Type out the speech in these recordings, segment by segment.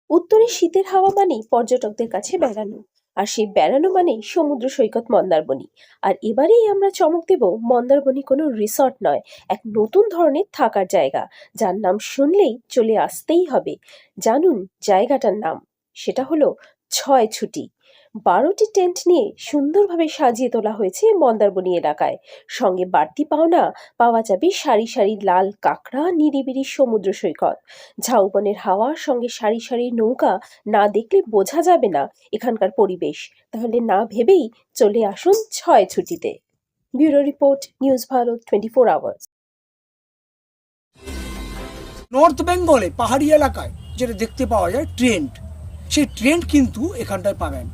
উত্তরে শীতের হাওয়া মানেই পর্যটকদের কাছে বেড়ানো, আর সেই বেড়ানো মানেই সমুদ্র সৈকত মন্দারমণি। আর এবারেই আমরা চমক দেব, মন্দারমণি কোনো রিসর্ট নয়, এক নতুন ধরনের থাকার জায়গা, যার নাম শুনলেই চলে আসতেই হবে। জানুন জায়গাটার নাম, সেটা হলো ছয় ছুটি। 12টি টেন্ট নিয়ে সুন্দরভাবে সাজিয়ে তোলা হয়েছে মন্দারমণি এলাকায়। সঙ্গে বাড়তি পাওনা পাওয়া যাবে সারি সারি লাল কাঁকড়া, নিরিবিলি সমুদ্র সৈকত, ঝাউবনের হাওয়ার সঙ্গে সারি সারি নৌকা। না দেখলে বোঝা যাবে না এখানকার পরিবেশ। তাহলে না ভেবেই চলে আসুন ছয় ছুটিতে। Bureau report, news Bharat 24 hours. North বেঙ্গলে পাহাড়ি এলাকায় যেটা দেখতে পাওয়া যায় ট্রেন্ড, সেই ট্রেন্ড কিন্তু এখানটায় পাবেন।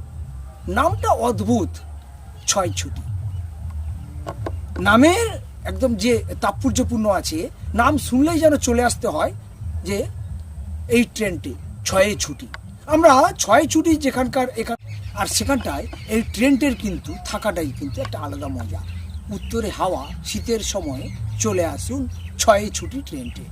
নামটা অদ্ভুত, ছয় ছুটি। নামের একদম যে তাৎপর্যপূর্ণ আছে, নাম শুনলেই যেন চলে আসতে হয় যে এই ট্রেনটি ছয়ে ছুটি। আমরা ছয় ছুটি যেখানকার আর সেখানটায় এই ট্রেনটির কিন্তু থাকাটাই কিন্তু একটা আলাদা মজা। উত্তরে হাওয়া, শীতের সময়ে চলে আসুন ছয়ে ছুটি ট্রেনটি।